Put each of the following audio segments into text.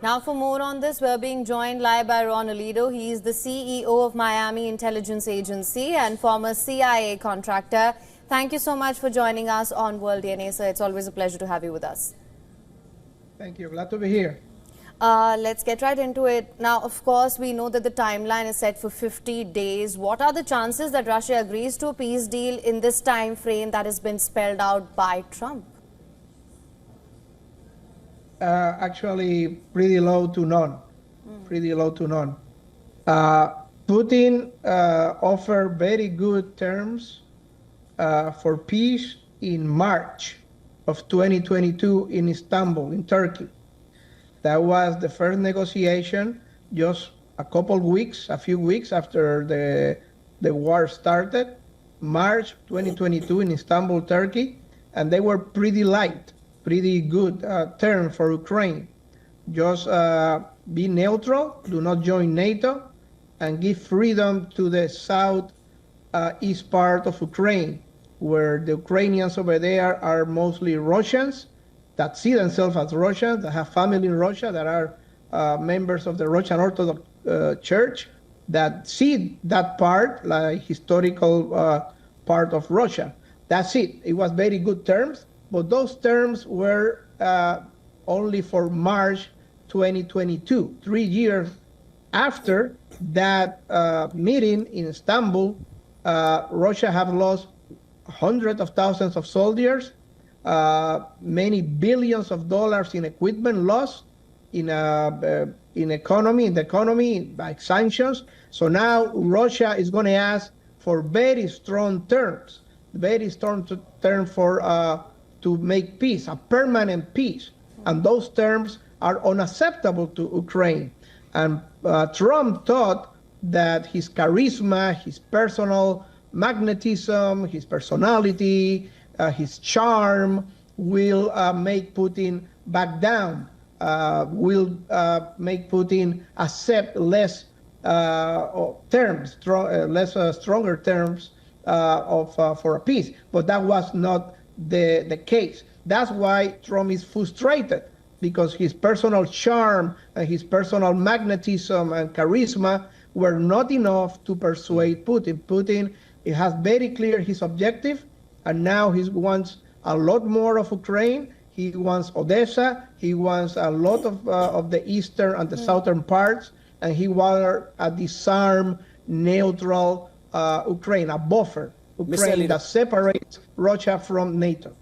Now, for more on this, we're being joined live by Ron Alido. He is the CEO of Miami Intelligence Agency and former CIA contractor. Thank you so much for joining us on World DNA, sir. It's always a pleasure to have you with us. Thank you. Glad to be here. Let's get right into it. Now, of course, we know that the timeline is set for 50 days. What are the chances that Russia agrees to a peace deal in this time frame that has been spelled out by Trump? Actually, pretty low to none. Pretty low to none. Putin offered very good terms for peace in March of 2022 in Istanbul, in Turkey. That was the first negotiation, just a few weeks after the war started, March 2022 in Istanbul, Turkey, and they were pretty light. Pretty good term for Ukraine. Just be neutral, do not join NATO, and give freedom to the southeast part of Ukraine, where the Ukrainians over there are mostly Russians, that see themselves as Russians, that have family in Russia, that are members of the Russian Orthodox Church, that see that part like historical part of Russia. That's it. It was very good terms. But those terms were only for March 2022, 3 years after that meeting in Istanbul. Russia have lost hundreds of thousands of soldiers, many billions of dollars in equipment lost in the economy by sanctions. So now Russia is going to ask for very strong terms for to make peace, a permanent peace. And those terms are unacceptable to Ukraine. And Trump thought that his charisma, his personal magnetism, his personality, his charm will make Putin back down, will make Putin accept less stronger terms for a peace. But that was not the case. That's why Trump is frustrated, because his personal charm and his personal magnetism and charisma were not enough to persuade Putin. Putin, it has very clear his objective, and now he wants a lot more of Ukraine. He wants Odessa. He wants a lot of the eastern and the southern parts, and he wants a disarmed, neutral Ukraine, a buffer Ukraine that separates Russia from NATO.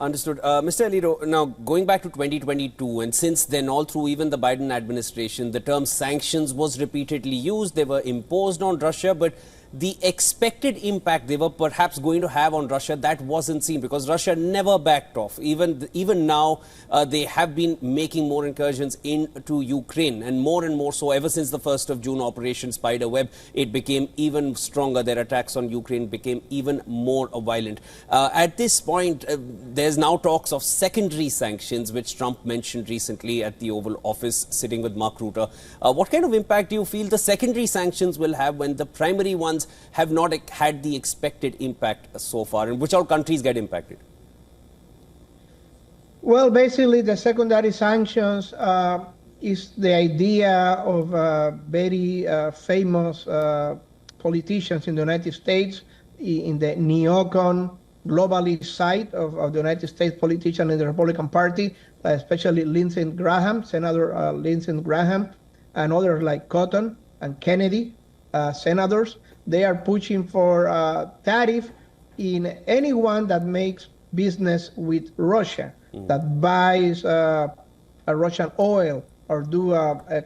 Understood. Mr. Alido, now going back to 2022, and since then all through even the Biden administration, the term sanctions was repeatedly used. They were imposed on Russia, but the expected impact they were perhaps going to have on Russia, that wasn't seen, because Russia never backed off. Even now, they have been making more incursions into Ukraine, and more so ever since the 1st of June Operation Spiderweb, it became even stronger. Their attacks on Ukraine became even more violent. At this point, there's now talks of secondary sanctions, which Trump mentioned recently at the Oval Office, sitting with Mark Rutte. What kind of impact do you feel the secondary sanctions will have when the primary ones have not had the expected impact so far, and which all countries get impacted? Well, basically, the secondary sanctions is the idea of very famous politicians in the United States, in the neocon globalist side of the United States politician in the Republican Party, especially Lindsey Graham, Senator Lindsey Graham, and others like Cotton and Kennedy, senators. They are pushing for tariff in anyone that makes business with Russia, that buys Russian oil or do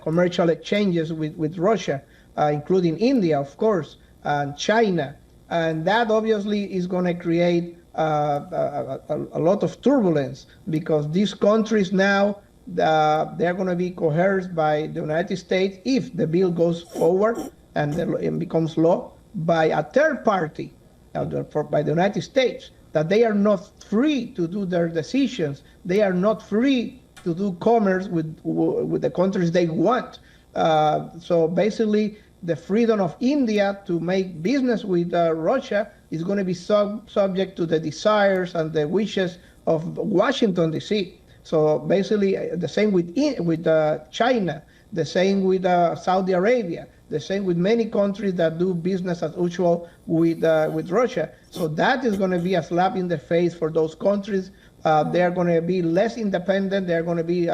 commercial exchanges with Russia, including India, of course, and China. And that obviously is going to create a lot of turbulence, because these countries now, they're going to be coerced by the United States if the bill goes forward and becomes law, by a third party, by the United States, that they are not free to do their decisions. They are not free to do commerce with the countries they want. So basically, the freedom of India to make business with Russia is going to be subject to the desires and the wishes of Washington, D.C. So basically, the same with China, the same with Saudi Arabia, the same with many countries that do business as usual with Russia. So that is going to be a slap in the face for those countries. They are going to be less independent. They are going to be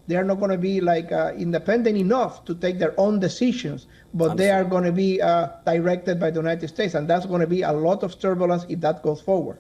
they are not going to be like independent enough to take their own decisions, but they are going to be directed by the United States, and that's going to be a lot of turbulence if that goes forward.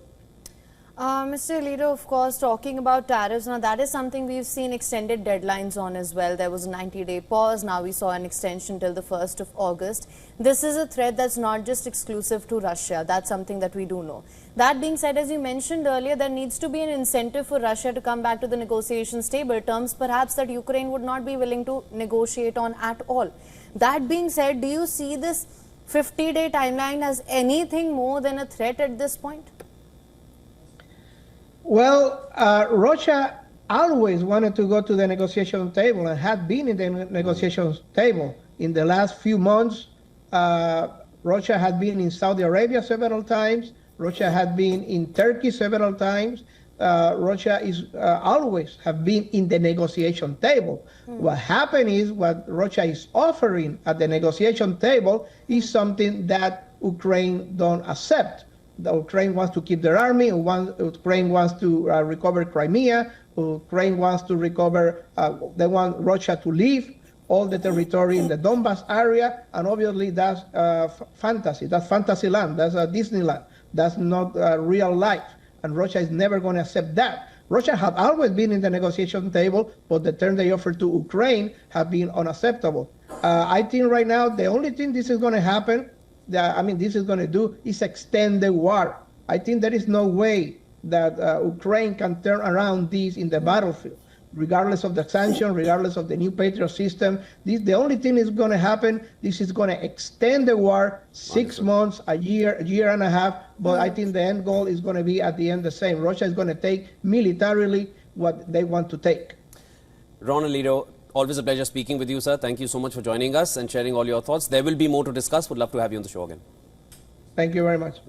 Mr. Alito, of course, talking about tariffs, now that is something we've seen extended deadlines on as well. There was a 90-day pause. Now we saw an extension till the 1st of August. This is a threat that's not just exclusive to Russia. That's something that we do know. That being said, as you mentioned earlier, there needs to be an incentive for Russia to come back to the negotiations table, terms perhaps that Ukraine would not be willing to negotiate on at all. That being said, do you see this 50-day timeline as anything more than a threat at this point? Well, Russia always wanted to go to the negotiation table and had been in the negotiation table. In the last few months, Russia had been in Saudi Arabia several times. Russia had been in Turkey several times. Russia is always have been in the negotiation table. What happened is what Russia is offering at the negotiation table is something that Ukraine don't accept. The Ukraine wants to keep their army. Ukraine wants to recover Crimea. Ukraine wants to recover. They want Russia to leave all the territory in the Donbas area, and obviously that's fantasy. That's fantasy land. That's Disneyland. That's not real life, and Russia is never going to accept that. Russia had always been in the negotiation table, but the terms they offered to Ukraine have been unacceptable. I think right now the only thing this is going to happen, this is going to do is extend the war. I think there is no way that Ukraine can turn around this in the battlefield, regardless of the sanction, regardless of the new Patriot system. The only thing is going to happen, this is going to extend the war 6 months, a year and a half. But I think the end goal is going to be at the end the same. Russia is going to take militarily what they want to take. Ron Alito, always a pleasure speaking with you, sir. Thank you so much for joining us and sharing all your thoughts. There will be more to discuss. Would love to have you on the show again. Thank you very much.